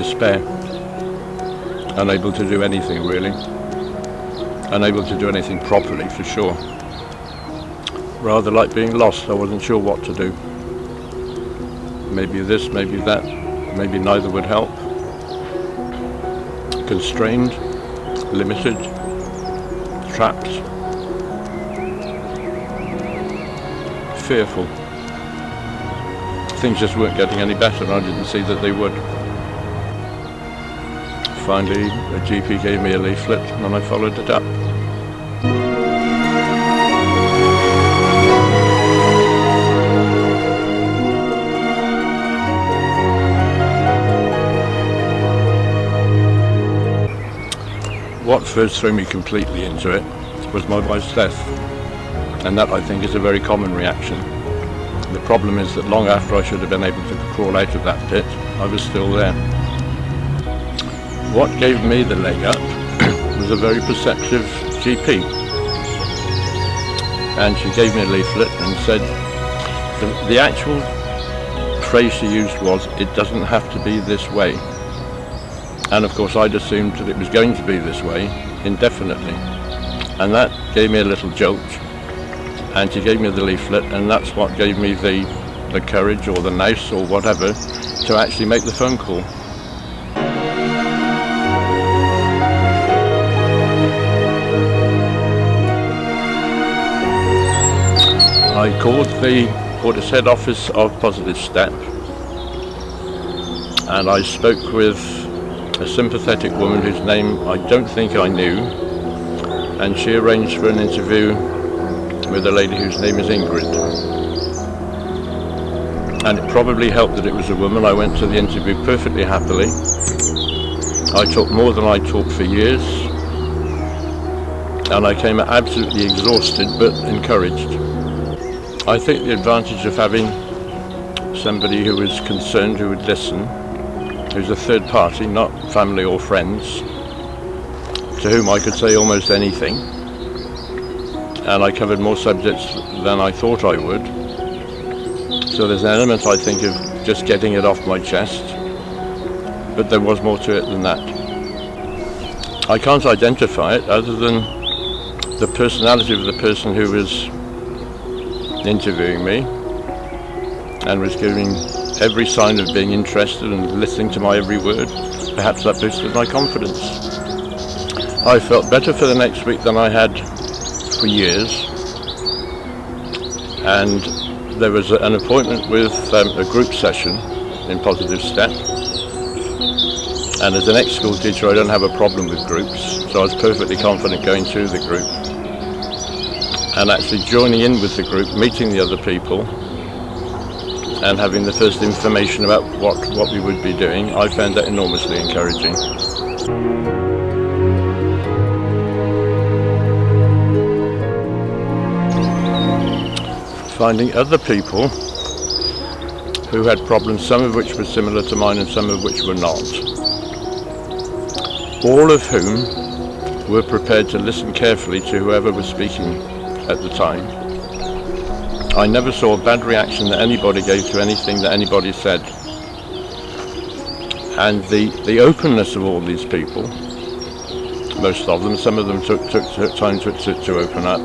despair, unable to do anything really, unable to do anything properly for sure. Rather like being lost. I wasn't sure what to do. Maybe this, maybe that, maybe neither would help. Constrained, limited, trapped, fearful. Things just weren't getting any better, and I didn't see that they would. Finally, a GP gave me a leaflet and I followed it up. What first threw me completely into it was my wife's death, and that I think is a very common reaction. The problem is that long after I should have been able to crawl out of that pit, I was still there. What gave me the leg up was a very perceptive GP, and she gave me a leaflet and said the actual phrase she used was, "It doesn't have to be this way." And of course I'd assumed that it was going to be this way indefinitely, and that gave me a little jolt. And she gave me the leaflet, and that's what gave me the courage or the nous or whatever to actually make the phone call. I called the Portishead office of Positive Step, and I spoke with a sympathetic woman whose name I don't think I knew, and she arranged for an interview with a lady whose name is Ingrid. And it probably helped that it was a woman. I went to the interview perfectly happily. I talked more than I talked for years, and I came out absolutely exhausted but encouraged. I think the advantage of having somebody who is concerned, who would listen, who's a third party, not family or friends, to whom I could say almost anything, and I covered more subjects than I thought I would. So there's an element, I think, of just getting it off my chest, but there was more to it than that. I can't identify it other than the personality of the person who was interviewing me and was giving every sign of being interested and listening to my every word. Perhaps that boosted my confidence. I felt better for the next week than I had for years, and there was an appointment with a group session in Positive Step, and as an ex-school teacher I don't have a problem with groups, so I was perfectly confident going to the group and actually joining in with the group, meeting the other people and having the first information about what we would be doing. I found that enormously encouraging. Finding other people who had problems, some of which were similar to mine and some of which were not, all of whom were prepared to listen carefully to whoever was speaking at the time. I never saw a bad reaction that anybody gave to anything that anybody said. And the openness of all these people, most of them, some of them took time to open up,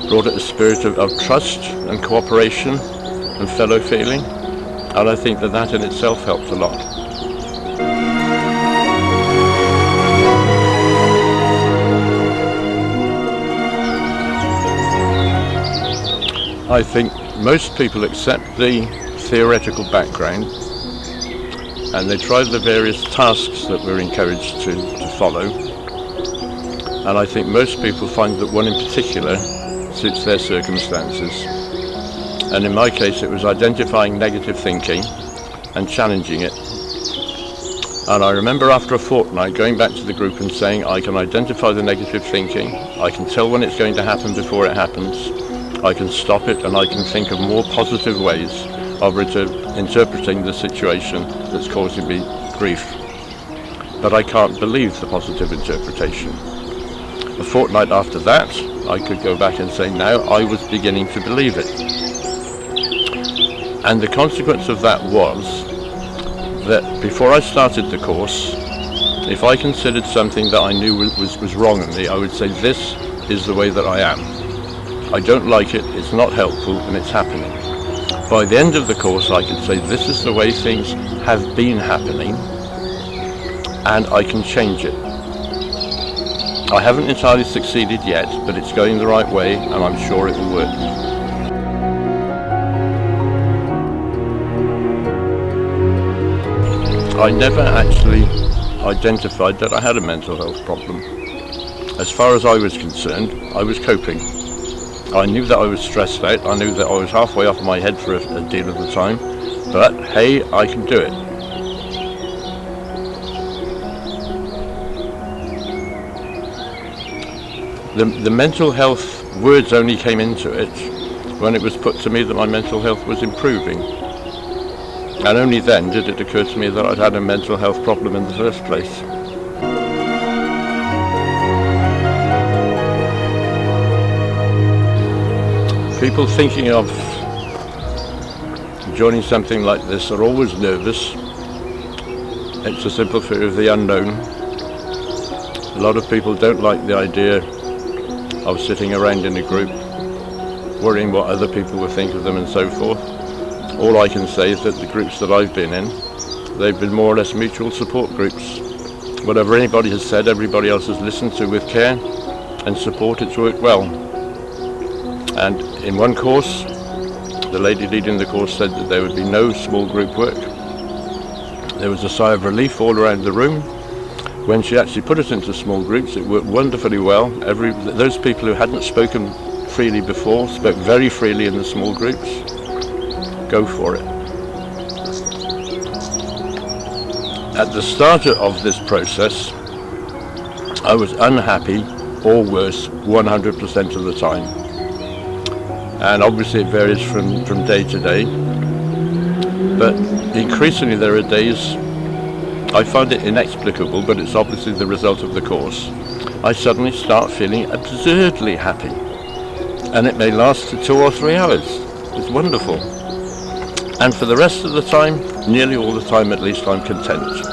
brought it a spirit of trust and cooperation and fellow feeling, and I think that in itself helped a lot. I think most people accept the theoretical background and they try the various tasks that we're encouraged to follow, and I think most people find that one in particular suits their circumstances. And in my case it was identifying negative thinking and challenging it. And I remember after a fortnight going back to the group and saying, I can identify the negative thinking, I can tell when it's going to happen before it happens, I can stop it, and I can think of more positive ways of interpreting the situation that's causing me grief. But I can't believe the positive interpretation. A fortnight after that, I could go back and say now I was beginning to believe it. And the consequence of that was that before I started the course, if I considered something that I knew was wrong in me, I would say, this is the way that I am. I don't like it, it's not helpful, and it's happening. By the end of the course, I could say, this is the way things have been happening, and I can change it. I haven't entirely succeeded yet, but it's going the right way, and I'm sure it will work. I never actually identified that I had a mental health problem. As far as I was concerned, I was coping. I knew that I was stressed out, I knew that I was halfway off my head for a deal of the time, but hey, I can do it. The mental health words only came into it when it was put to me that my mental health was improving. And only then did it occur to me that I'd had a mental health problem in the first place. People thinking of joining something like this are always nervous. It's a simple fear of the unknown. A lot of people don't like the idea of sitting around in a group, worrying what other people will think of them and so forth. All I can say is that the groups that I've been in, they've been more or less mutual support groups. Whatever anybody has said, everybody else has listened to with care and support. It's worked well. And in one course, the lady leading the course said that there would be no small group work. There was a sigh of relief all around the room. When she actually put us into small groups, it worked wonderfully well. Those people who hadn't spoken freely before spoke very freely in the small groups. Go for it. At the start of this process, I was unhappy, or worse, 100% of the time. And obviously it varies from day to day. But increasingly there are days, I find it inexplicable, but it's obviously the result of the course, I suddenly start feeling absurdly happy. And it may last for 2 or 3 hours. It's wonderful. And for the rest of the time, nearly all the time at least, I'm content.